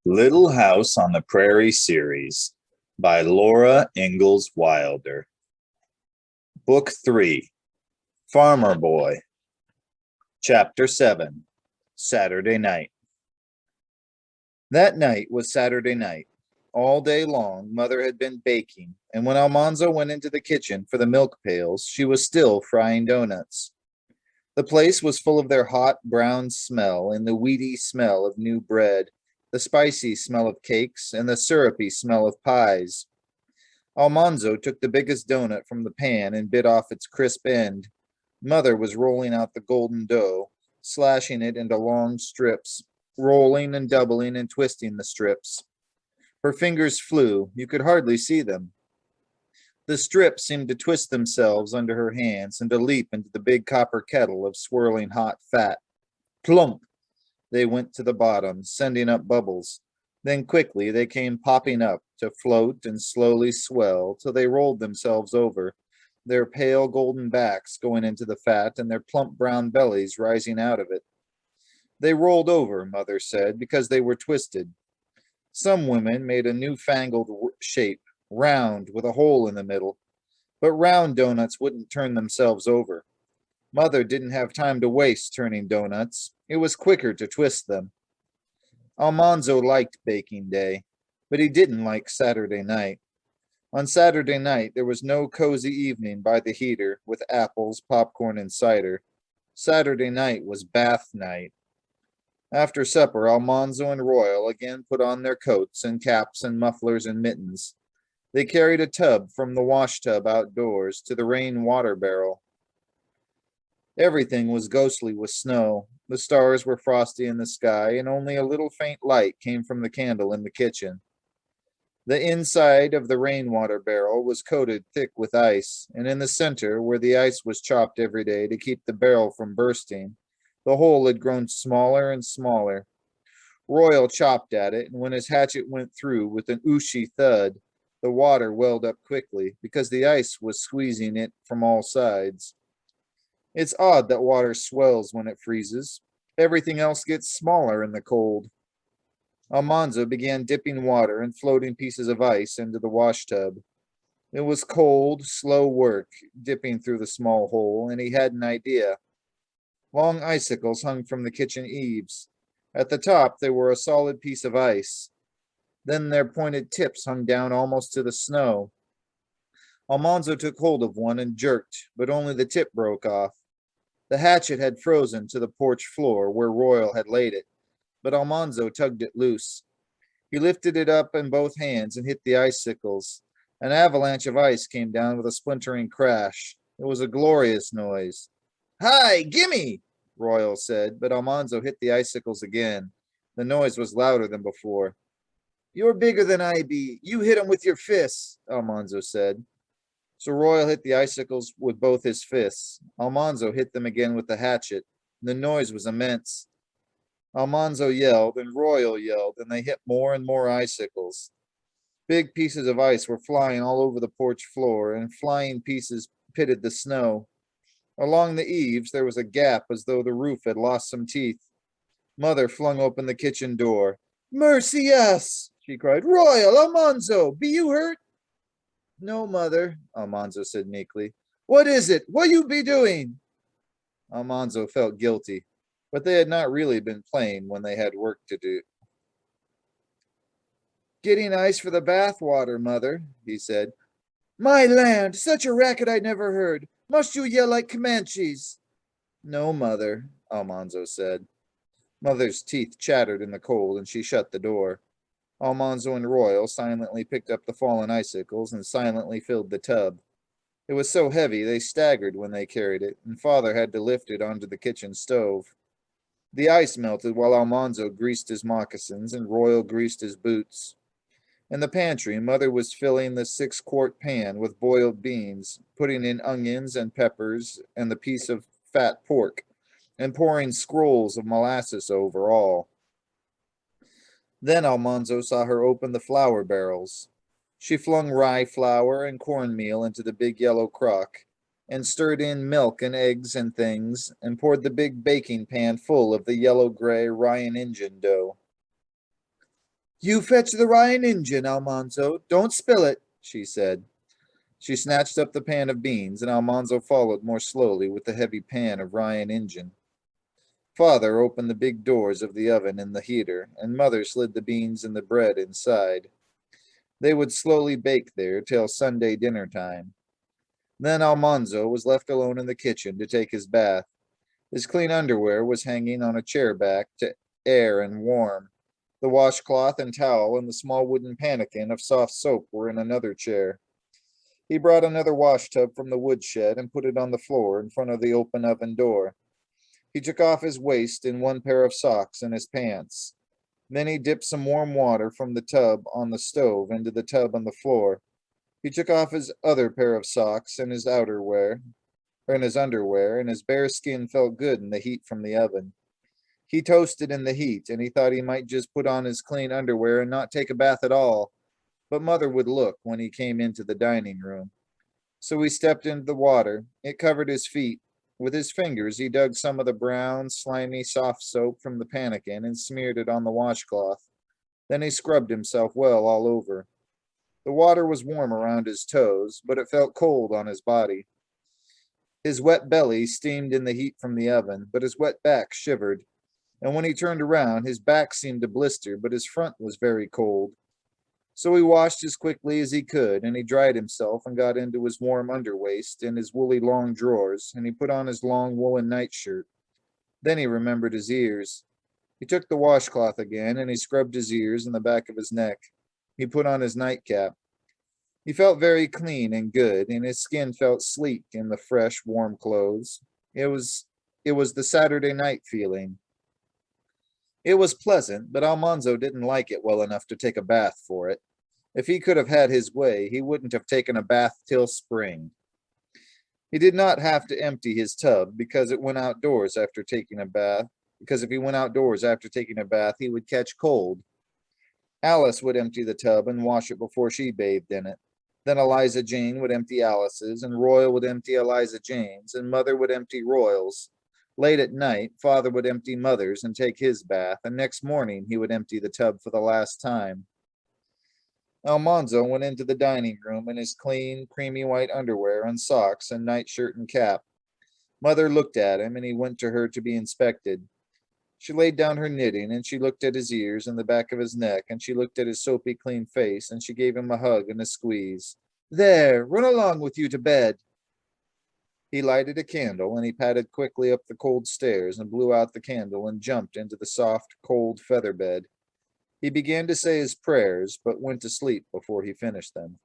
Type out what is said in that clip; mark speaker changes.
Speaker 1: Little House on the Prairie series by Laura Ingalls Wilder. Book 3, Farmer Boy. Chapter 7, Saturday Night. That night was Saturday night. All day long, Mother had been baking, and when Almanzo went into the kitchen for the milk pails, she was still frying donuts. The place was full of their hot, brown smell and the weedy smell of new bread, the spicy smell of cakes, and the syrupy smell of pies. Almanzo took the biggest donut from the pan and bit off its crisp end. Mother was rolling out the golden dough, slashing it into long strips, rolling and doubling and twisting the strips. Her fingers flew. You could hardly see them. The strips seemed to twist themselves under her hands and to leap into the big copper kettle of swirling hot fat. Plump! They went to the bottom, sending up bubbles. Then quickly they came popping up to float and slowly swell till they rolled themselves over, their pale golden backs going into the fat and their plump brown bellies rising out of it. They rolled over, Mother said, because they were twisted. Some women made a newfangled shape, round, with a hole in the middle, but round donuts wouldn't turn themselves over. Mother didn't have time to waste turning donuts. It was quicker to twist them. Almanzo liked baking day, but he didn't like Saturday night. On Saturday night, there was no cozy evening by the heater with apples, popcorn, and cider. Saturday night was bath night. After supper, Almanzo and Royal again put on their coats and caps and mufflers and mittens. They carried a tub from the wash tub outdoors to the rain water barrel. Everything was ghostly with snow. The stars were frosty in the sky, and only a little faint light came from the candle in the kitchen. The inside of the rainwater barrel was coated thick with ice, and in the center, where the ice was chopped every day to keep the barrel from bursting, the hole had grown smaller and smaller. Royal chopped at it, and when his hatchet went through with an ooshy thud, the water welled up quickly, because the ice was squeezing it from all sides. It's odd that water swells when it freezes. Everything else gets smaller in the cold. Almanzo began dipping water and floating pieces of ice into the washtub. It was cold, slow work, dipping through the small hole, and he had an idea. Long icicles hung from the kitchen eaves. At the top, they were a solid piece of ice. Then their pointed tips hung down almost to the snow. Almanzo took hold of one and jerked, but only the tip broke off. The hatchet had frozen to the porch floor where Royal had laid it, but Almanzo tugged it loose. He lifted it up in both hands and hit the icicles. An avalanche of ice came down with a splintering crash. It was a glorious noise. "Hi, gimme!" Royal said, but Almanzo hit the icicles again. The noise was louder than before. "You're bigger than I be. You hit 'em with your fists," Almanzo said. So Royal hit the icicles with both his fists. Almanzo hit them again with the hatchet. The noise was immense. Almanzo yelled, and Royal yelled, and they hit more and more icicles. Big pieces of ice were flying all over the porch floor, and flying pieces pitted the snow. Along the eaves, there was a gap as though the roof had lost some teeth. Mother flung open the kitchen door. "Mercy us!" she cried. "Royal, Almanzo, be you hurt?" "No, Mother," Almanzo said meekly. "What is it? What you be doing?" Almanzo felt guilty, but they had not really been playing when they had work to do. "Getting ice for the bath water, Mother," he said. "My land, such a racket I never heard. Must you yell like Comanches?" "No, Mother," Almanzo said. Mother's teeth chattered in the cold, and she shut the door. Almanzo and Royal silently picked up the fallen icicles and silently filled the tub. It was so heavy they staggered when they carried it, and Father had to lift it onto the kitchen stove. The ice melted while Almanzo greased his moccasins and Royal greased his boots. In the pantry, Mother was filling the 6-quart pan with boiled beans, putting in onions and peppers and the piece of fat pork, and pouring scrolls of molasses over all. Then Almanzo saw her open the flour barrels. She flung rye flour and cornmeal into the big yellow crock, and stirred in milk and eggs and things, and poured the big baking pan full of the yellow-gray rye and Injun dough. You fetch the Ryan Injun, Almanzo. Don't spill it, she said. She snatched up the pan of beans, and Almanzo followed more slowly with the heavy pan of Ryan Injun. Father opened the big doors of the oven and the heater, and Mother slid the beans and the bread inside. They would slowly bake there till Sunday dinner time. Then Almanzo was left alone in the kitchen to take his bath. His clean underwear was hanging on a chair back to air and warm. The washcloth and towel and the small wooden pannikin of soft soap were in another chair. He brought another washtub from the woodshed and put it on the floor in front of the open oven door. He took off his waist and one pair of socks and his pants. Then he dipped some warm water from the tub on the stove into the tub on the floor. He took off his other pair of socks and his outerwear, and his underwear, and his bare skin felt good in the heat from the oven. He toasted in the heat, and he thought he might just put on his clean underwear and not take a bath at all, but Mother would look when he came into the dining room. So he stepped into the water. It covered his feet. With his fingers, he dug some of the brown, slimy, soft soap from the pannikin and smeared it on the washcloth. Then he scrubbed himself well all over. The water was warm around his toes, but it felt cold on his body. His wet belly steamed in the heat from the oven, but his wet back shivered. And when he turned around, his back seemed to blister, but his front was very cold. So he washed as quickly as he could, and he dried himself and got into his warm underwaist and his woolly long drawers, and he put on his long woolen nightshirt. Then he remembered his ears. He took the washcloth again, and he scrubbed his ears and the back of his neck. He put on his nightcap. He felt very clean and good, and his skin felt sleek in the fresh, warm clothes. It was the Saturday night feeling. It was pleasant, but Almanzo didn't like it well enough to take a bath for it. If he could have had his way, he wouldn't have taken a bath till spring. He did not have to empty his tub because it went outdoors after taking a bath, because if he went outdoors after taking a bath, he would catch cold. Alice would empty the tub and wash it before she bathed in it. Then Eliza Jane would empty Alice's, and Royal would empty Eliza Jane's, and Mother would empty Royal's. Late at night, Father would empty Mother's and take his bath, and next morning he would empty the tub for the last time. Almanzo went into the dining room in his clean, creamy white underwear and socks and nightshirt and cap. Mother looked at him, and he went to her to be inspected. She laid down her knitting, and she looked at his ears and the back of his neck, and she looked at his soapy clean face, and she gave him a hug and a squeeze. There, run along with you to bed. He lighted a candle, and he padded quickly up the cold stairs and blew out the candle and jumped into the soft, cold feather bed. He began to say his prayers, but went to sleep before he finished them.